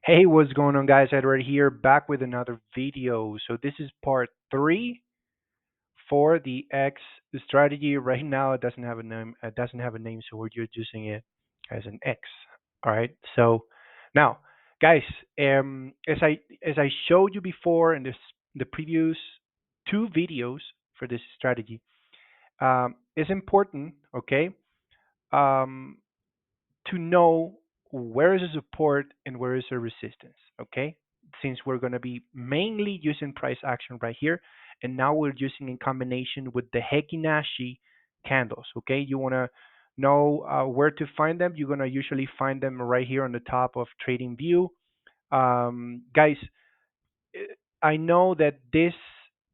Hey, what's going on, guys? Edward here, back with another video. So this is part three for the X strategy. Right now, it doesn't have a name. It doesn't have a name, so we're just using it as an X. All right. So now, guys, as I showed you before in the previous two videos for this strategy, it's important, okay, um, to know where is the support and where is the resistance, okay? Since we're going to be mainly using price action right here, and now we're using in combination with the Hekinashi candles, okay? You want to know where to find them. You're going to usually find them right here on the top of Trading View. Guys, I know that this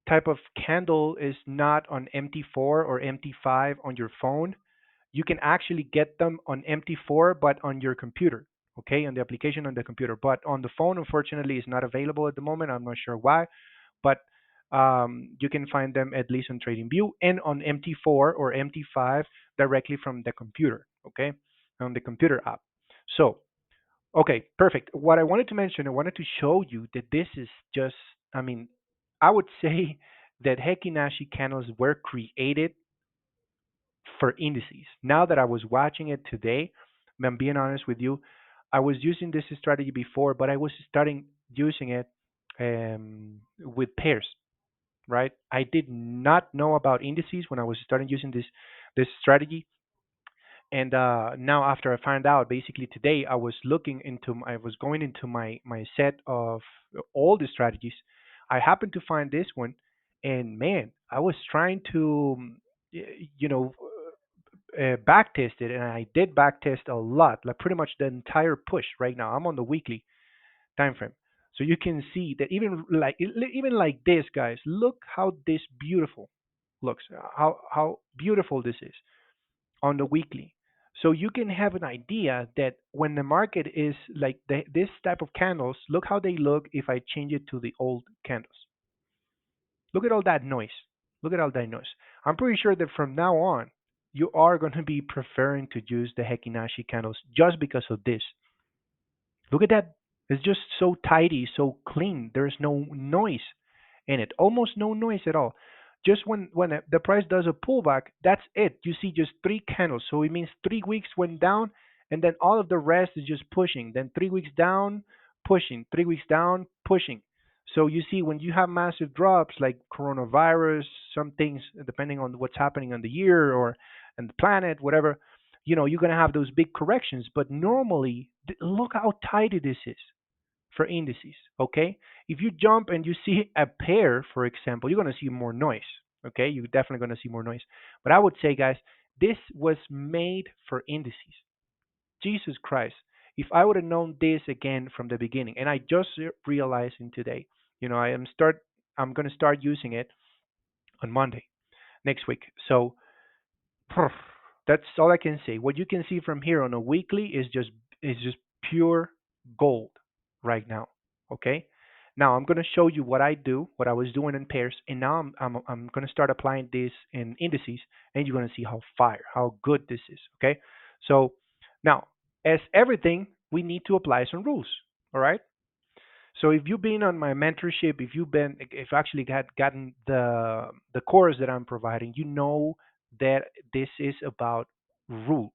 type of candle is not on MT4 or MT5 on your phone. You can actually get them on MT4, but on your computer, okay, on the application on the computer. But on the phone, unfortunately, it's not available at the moment. I'm not sure why, but you can find them at least on TradingView and on MT4 or MT5 directly from the computer, okay, on the computer app. So, okay, perfect. What I wanted to mention, I wanted to show you that this is just, I mean, I would say that Hekinashi candles were created for indices. Now that I was watching it today, I'm being honest with you, I was using this strategy before, but I was starting using it with pairs, right? I did not know about indices when I was starting using this strategy, and now after I found out, basically today I was going into my set of all the strategies. I happened to find this one, and man, I was trying to, you know, back tested, and I did back test a lot, like pretty much the entire push. Right now, I'm on the weekly time frame, so you can see that even like this, guys. Look how this beautiful looks. How beautiful this is on the weekly. So you can have an idea that when the market is like this type of candles, look how they look if I change it to the old candles. Look at all that noise. Look at all that noise. I'm pretty sure that from now on, you are going to be preferring to use the Hekinashi candles just because of this. Look at that. It's just so tidy, so clean. There's no noise in it. Almost no noise at all. Just when the price does a pullback, that's it. You see just three candles. So it means 3 weeks went down, and then all of the rest is just pushing. Then 3 weeks down, pushing. 3 weeks down, pushing. So you see when you have massive drops like coronavirus, some things depending on what's happening on the year or and the planet, whatever, you're going to have those big corrections. But normally, look how tight this is for indices. Okay, if you jump and you see a pair, for example, you're going to see more noise. Okay, you're definitely going to see more noise. But I would say, guys, this was made for indices. Jesus Christ. If I would have known this again from the beginning, and I just realized in today, I'm going to start using it on Monday next week. So that's all I can say. What you can see from here on a weekly is just pure gold right now. Okay. Now I'm going to show you what I do, what I was doing in pairs, and now I'm going to start applying this in indices, and you're going to see how good this is. Okay. So now, as everything, we need to apply some rules. All right. So if you've been on my mentorship, if you actually gotten the course that I'm providing, you know that this is about rules.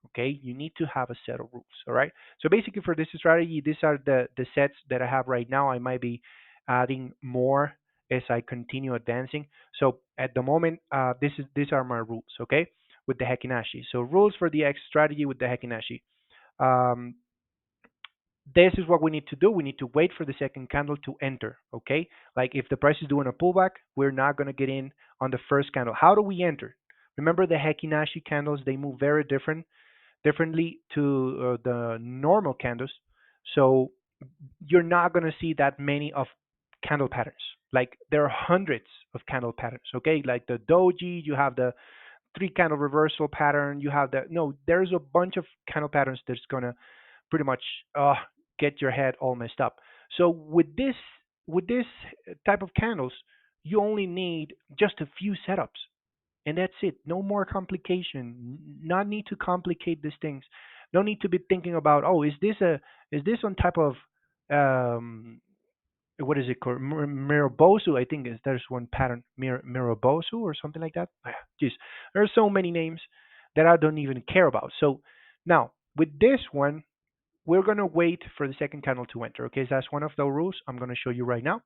Okay, you need to have a set of rules. All right. So basically, for this strategy, these are the sets that I have right now. I might be adding more as I continue advancing. So at the moment, these are my rules. Okay, with the Hekinashi. So rules for the X strategy with the Hekinashi. Um, this is what we need to do. We need to wait for the second candle to enter. Okay, like if the price is doing a pullback, we're not going to get in on the first candle. How do we enter? Remember the Hekinashi candles, they move very differently to the normal candles. So you're not going to see that many of candle patterns. Like there are hundreds of candle patterns. Okay, like the doji, you have the three candle reversal pattern. You have the no. There's a bunch of candle patterns that's gonna pretty much get your head all messed up. So with this type of candles, you only need just a few setups, and that's it. No more complication. Not need to complicate these things. No need to be thinking about, oh, is this on type of um, what is it called? Mirabosu, I think is there's one pattern, Mirabosu or something like that. Jeez, there are so many names that I don't even care about. So now with this one, we're going to wait for the second candle to enter. Okay, so that's one of the rules I'm going to show you right now.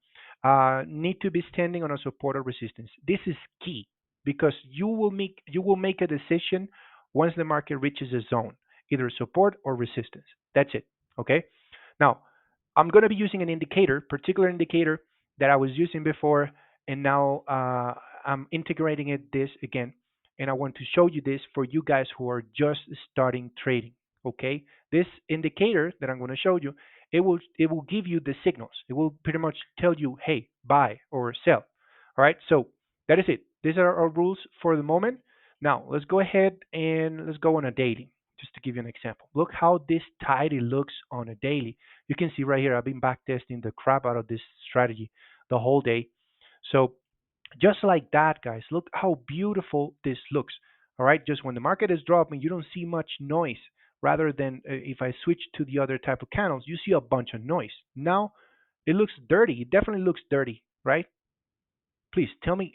Need to be standing on a support or resistance. This is key because you will make a decision once the market reaches a zone, either support or resistance. That's it. Okay. Now I'm going to be using an indicator, particular indicator that I was using before, and now I'm integrating it this again, and I want to show you this for you guys who are just starting trading. Okay, this indicator that I'm going to show you, it will give you the signals. It will pretty much tell you, hey, buy or sell. All right, so that is it. These are our rules for the moment. Now let's go ahead and let's go on a daily, just to give you an example. Look how this tidy looks on a daily. You can see right here, I've been back testing the crap out of this strategy the whole day. So just like that, guys, look how beautiful this looks. All right, just when the market is dropping, you don't see much noise. Rather than if I switch to the other type of candles, you see a bunch of noise. Now it looks dirty. It definitely looks dirty, right? Please tell me,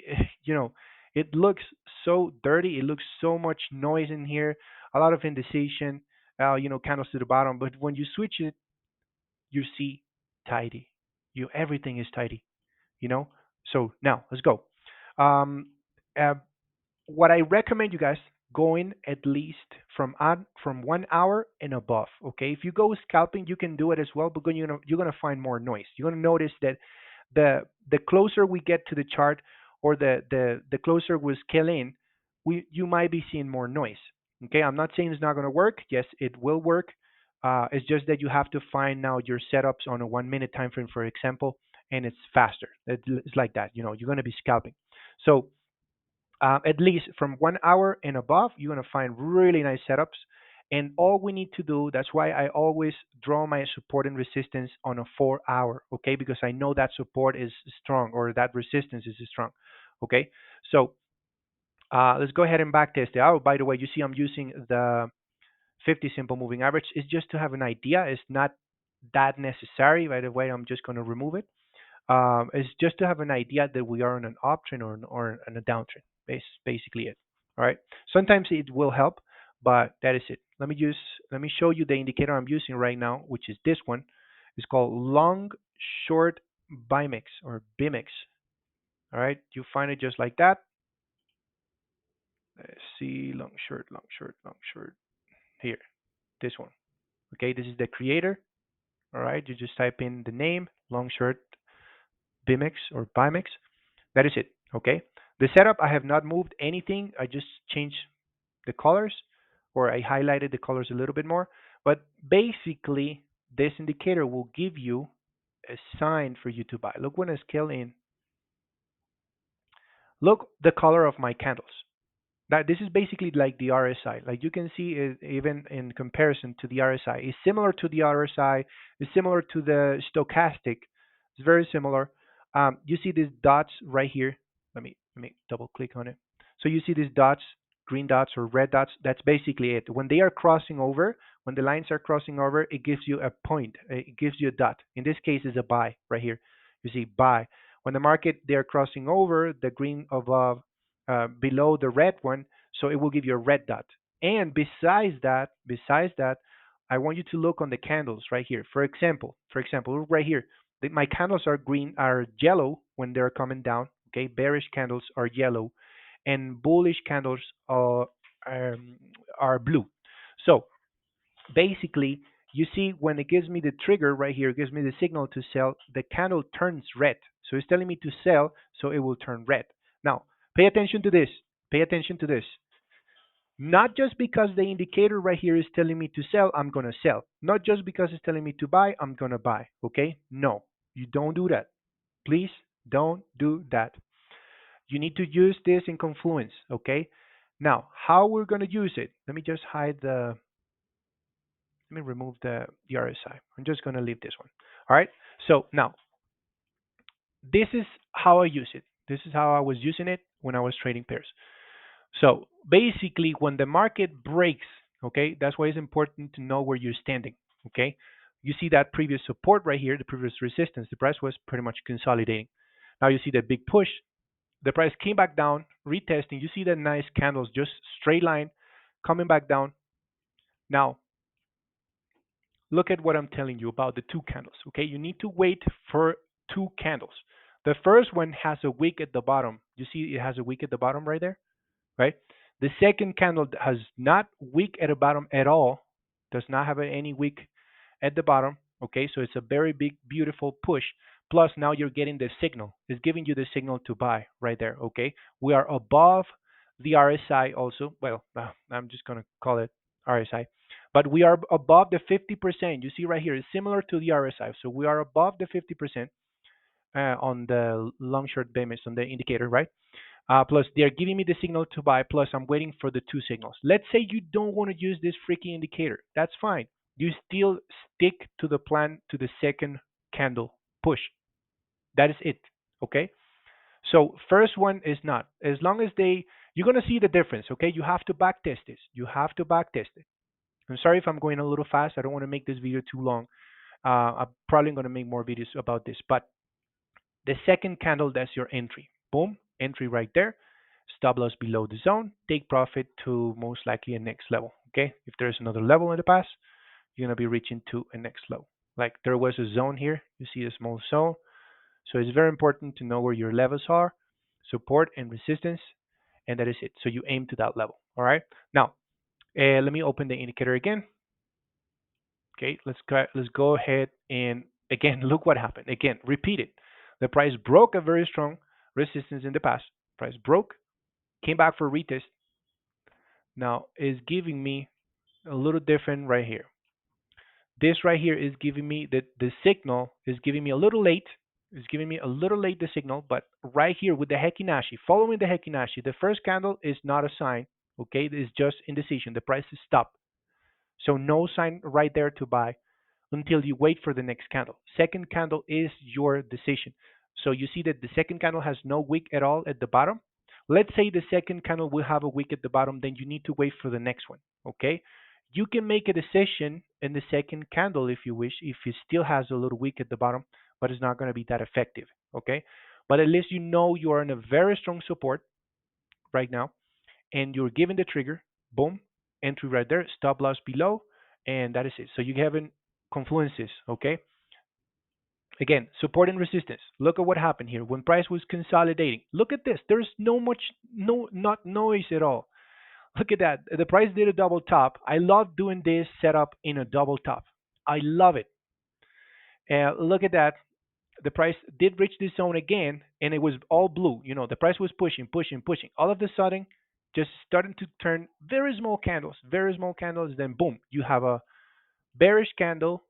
it looks so dirty. It looks so much noise in here, a lot of indecision, candles to the bottom. But when you switch it, you see tidy. Everything is tidy, you know. So now let's go. Um, uh, what I recommend you guys going at least from 1 hour and above. Okay, if you go scalping, you can do it as well, but you're gonna find more noise. You're gonna notice that the closer we get to the chart, or the closer we scale in, you might be seeing more noise. Okay, I'm not saying it's not gonna work. Yes, it will work. It's just that you have to find now your setups on a 1 minute time frame, for example, and it's faster. It's like that. You're gonna be scalping. So at least from 1 hour and above, you're going to find really nice setups. And all we need to do, that's why I always draw my support and resistance on a 4 hour, okay? Because I know that support is strong, or that resistance is strong, okay? So let's go ahead and back test it out. By the way, you see I'm using the 50 simple moving average. It's just to have an idea. It's not that necessary. By the way, I'm just going to remove it. It's just to have an idea that we are on an uptrend or on a downtrend. Basically it. All right. Sometimes it will help, but that is it. Let me show you the indicator I'm using right now, which is this one. It's called long short BIMX or BIMX. All right. You find it just like that. Let's see, long short, long short, long short. Here, this one. Okay, this is the creator. All right. You just type in the name, long short BIMX or BIMX. That is it. Okay. The setup, I have not moved anything. I just changed the colors, or I highlighted the colors a little bit more. But basically, this indicator will give you a sign for you to buy. Look, when I scale in, look the color of my candles. That this is basically like the RSI. Like you can see, even in comparison to the RSI, it's similar to the RSI. It's similar to the stochastic. It's very similar. You see these dots right here. Let me double click on it. So you see these dots, green dots or red dots. That's basically it. When they are crossing over, when the lines are crossing over, it gives you a point. It gives you a dot. In this case, is a buy right here. You see buy. When the market they are crossing over, the green above below the red one, so it will give you a red dot. And besides that, I want you to look on the candles right here. For example, look right here. My candles are yellow when they're coming down. Okay, bearish candles are yellow, and bullish candles um, are blue. So basically, you see when it gives me the trigger right here, it gives me the signal to sell, the candle turns red. So it's telling me to sell, so it will turn red. Now, pay attention to this. Pay attention to this. Not just because the indicator right here is telling me to sell, I'm going to sell. Not just because it's telling me to buy, I'm going to buy. Okay? No, you don't do that. Please don't do that. You need to use this in Confluence. Okay? Now, how we're going to use it? Let me just hide the let me remove the RSI. I'm just going to leave this one. All right. So now this is how I use it. This is how I was using it when I was trading pairs. So basically, when the market breaks, okay, that's why it's important to know where you're standing. Okay. You see that previous support right here, the previous resistance. The price was pretty much consolidating. Now you see that big push. The price came back down, retesting. You see that nice candles, just straight line, coming back down. Now, look at what I'm telling you about the two candles. Okay, you need to wait for two candles. The first one has a wick at the bottom. You see it has a wick at the bottom right there, right? The second candle has not wick at the bottom at all, does not have any wick at the bottom. Okay, so it's a very big, beautiful push. Plus, now you're getting the signal. It's giving you the signal to buy right there. Okay, we are above the RSI also. Well, I'm just gonna call it RSI, but we are above the 50%. You see right here, it's similar to the RSI. So we are above the 50% on the long short BMS on the indicator, right? Plus, they're giving me the signal to buy. Plus, I'm waiting for the two signals. Let's say you don't want to use this freaking indicator. That's fine. You still stick to the plan to the second candle push. That is it. Okay. So first one is not. As long as you're gonna see the difference. Okay. You have to back test this. You have to back test it. I'm sorry if I'm going a little fast. I don't want to make this video too long. I'm probably going to make more videos about this. But the second candle, that's your entry. Boom, entry right there. Stop loss below the zone. Take profit to most likely a next level. Okay, if there's another level in the past, you're gonna be reaching to a next level. Like there was a zone here. You see a small zone. So it's very important to know where your levels are, support and resistance, and that is it. So you aim to that level. All right. Now, let me open the indicator again. Okay, let's go ahead and again look what happened. Again, repeat it. The price broke a very strong resistance in the past. Price broke, came back for retest. Now is giving me a little different right here. This right here is giving me the signal is giving me a little late. It's giving me a little late the signal, but right here with the Hekinashi, following the Hekinashi, the first candle is not a sign. Okay, it is just indecision. The price is stopped. So no sign right there to buy until you wait for the next candle. Second candle is your decision. So you see that the second candle has no wick at all at the bottom. Let's say the second candle will have a wick at the bottom, then you need to wait for the next one. Okay. You can make a decision in the second candle if you wish, if it still has a little wick at the bottom, but it's not going to be that effective. Okay. But at least you know you are in a very strong support right now and you're given the trigger, boom, entry right there, stop loss below, and that is it. So you have confluences, okay? Again, support and resistance. Look at what happened here when price was consolidating. Look at this. There's not noise at all. Look at that. The price did a double top. I love doing this setup in a double top. I love it. Look at that. The price did reach this zone again, and it was all blue. You know, the price was pushing, pushing, pushing. All of a sudden, just starting to turn very small candles. Then boom, you have a bearish candle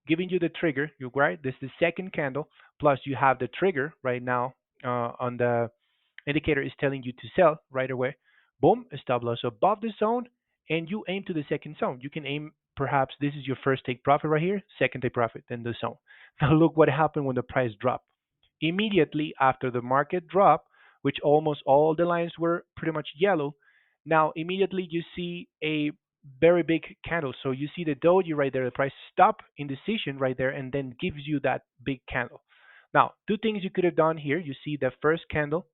giving you the trigger. You right? This is the second candle. Plus, you have the trigger right now on the indicator is telling you to sell right away. Boom, a stop loss above the zone, and you aim to the second zone. You can aim perhaps this is your first take profit right here, second take profit, then the zone. Now look what happened when the price dropped. Immediately after the market drop, which almost all the lines were pretty much yellow, now immediately you see a very big candle. So you see the doji right there, the price stop indecision right there, and then gives you that big candle. Now, two things you could have done here. You see the first candle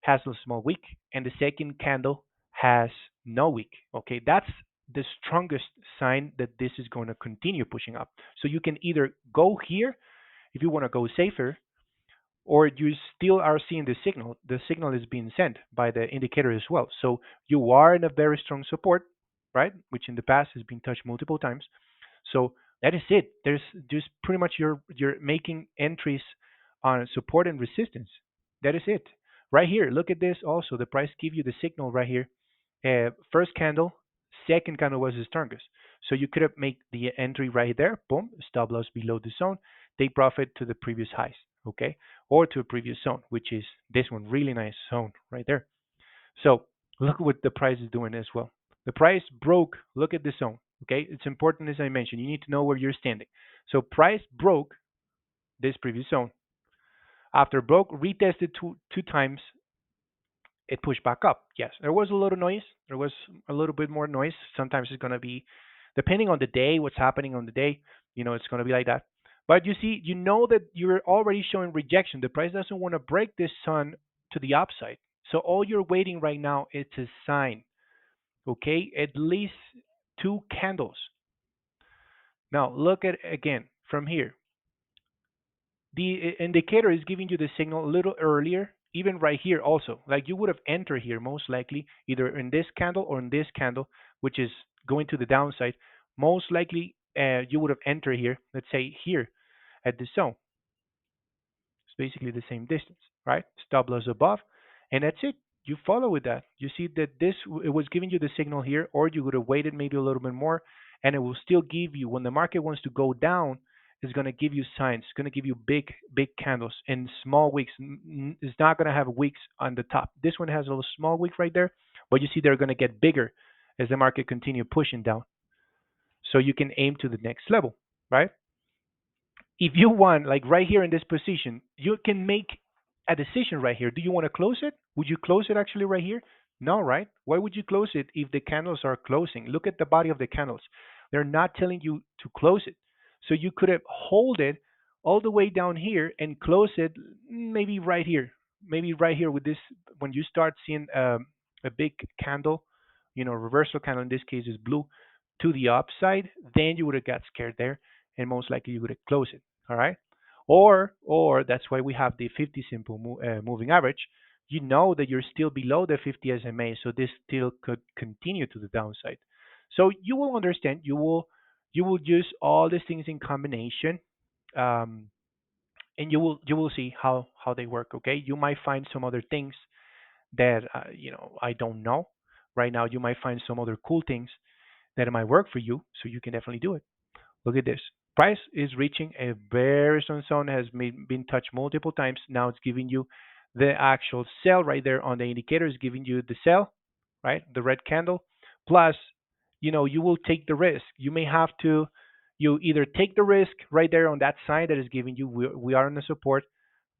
has a small wick, and the second candle has no wick. Okay, that's the strongest sign that this is going to continue pushing up. So you can either go here if you want to go safer, or you still are seeing the signal. The signal is being sent by the indicator as well. So you are in a very strong support, right? Which in the past has been touched multiple times. So that is it. There's just pretty much you're making entries on support and resistance. That is it. Right here, look at this also. The price give you the signal right here. First candle, second candle was the strongest. So you could have made the entry right there. Boom, stop loss below the zone. Take profit to the previous highs, okay? Or to a previous zone, which is this one. Really nice zone right there. So look what the price is doing as well. The price broke. Look at the zone. Okay, it's important as I mentioned. You need to know where you're standing. So price broke this previous zone. After broke, retested two times, it pushed back up. Yes, there was a little noise. There was a little bit more noise. Sometimes it's going to be, depending on the day, what's happening on the day, It's going to be like that. But you see, you know that you're already showing rejection. The price doesn't want to break this sun to the upside. So all you're waiting right now is a sign. Okay, at least two candles. Now look at again from here. The indicator is giving you the signal a little earlier, even right here also. Like you would have entered here most likely, either in this candle or in this candle, which is going to the downside. Most likely, you would have entered here, let's say here at the zone. It's basically the same distance, right? Stop loss above, and that's it. You follow with that. You see that it was giving you the signal here, or you would have waited maybe a little bit more, and it will still give you when the market wants to go down. It's going to give you signs. It's going to give you big candles and small wicks. It's not going to have wicks on the top. This one has a little small wick right there, but you see they're going to get bigger as the market continue pushing down. So you can aim to the next level, right? If you want, like right here in this position, you can make a decision right here. Do you want to close it? Would you close it actually right here? No, right? Why would you close it if the candles are closing? Look at the body of the candles. They're not telling you to close it. So you could have hold it all the way down here and close it maybe right here. Maybe right here with this, when you start seeing a big candle, reversal candle in this case is blue to the upside, then you would have got scared there and most likely you would have closed it. All right. Or that's why we have the 50 simple moving average. You know that you're still below the 50 SMA, so this still could continue to the downside. So you will understand. You will use all these things in combination, um, and you will see how they work. Okay. You might find some other things that I don't know right now. You might find some other cool things that might work for you, so you can definitely do it. Look at this. Price is reaching a very strong zone, has been touched multiple times. Now it's giving you the actual sell right there on the indicator, is giving you the sell, right? The red candle. Plus, you will take the risk. You may have to, you either take the risk right there on that sign that is giving you, we are on the support,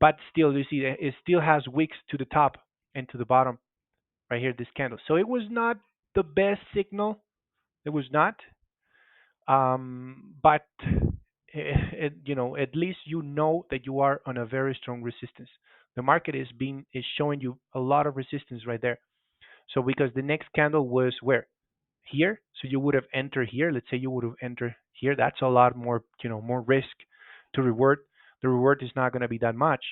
but still, you see, it still has wicks to the top and to the bottom right here, this candle. So it was not the best signal. It was not. But at least you know that you are on a very strong resistance. The market is showing you a lot of resistance right there. So because the next candle was where? Here. So you would have entered here. Let's say you would have entered here. That's a lot more, more risk to reward. The reward is not going to be that much,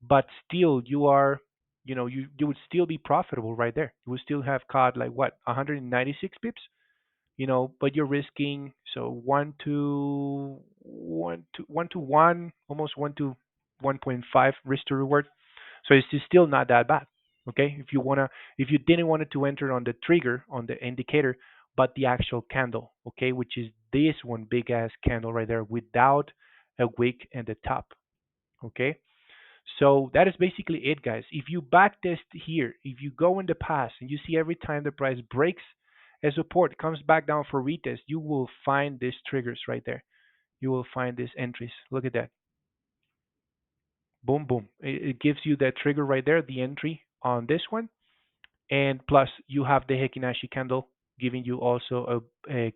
but still you are, you would still be profitable right there. You would still have caught like what, 196 pips, but you're risking so one to one, almost 1 to 1.5 risk to reward. So it's still not that bad. Okay, if you didn't want it to enter on the trigger on the indicator, but the actual candle, okay, which is this one big ass candle right there without a wick at the top. Okay, so that is basically it, guys. If you backtest here, if you go in the past and you see every time the price breaks a support, comes back down for retest, you will find these triggers right there. You will find these entries. Look at that. Boom, boom. It gives you that trigger right there, the entry on this one. And plus, you have the Hekinashi candle giving you also a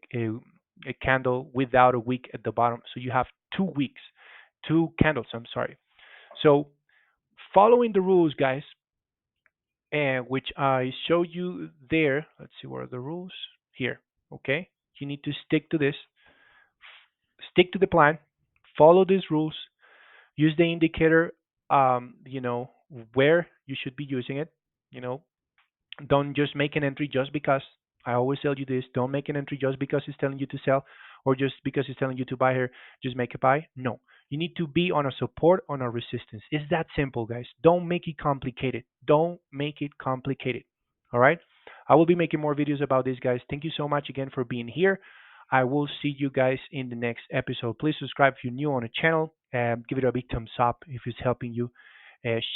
candle without a wick at the bottom. So you have 2 wicks, two candles, I'm sorry. So following the rules, guys, and which I show you there. Let's see, where are the rules here. Okay, you need to stick to this, stick to the plan, follow these rules, use the indicator, where you should be using it. You know, don't just make an entry just because. I always tell you this: don't make an entry just because it's telling you to sell, or just because it's telling you to buy here. Just make a buy. No, you need to be on a support, on a resistance. It's that simple, guys. Don't make it complicated. Don't make it complicated. All right. I will be making more videos about this, guys. Thank you so much again for being here. I will see you guys in the next episode. Please subscribe if you're new on the channel. Give it a big thumbs up if it's helping you.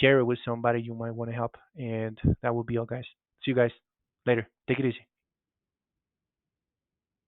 Share it with somebody you might want to help. And that will be all, guys. See you guys later. Take it easy.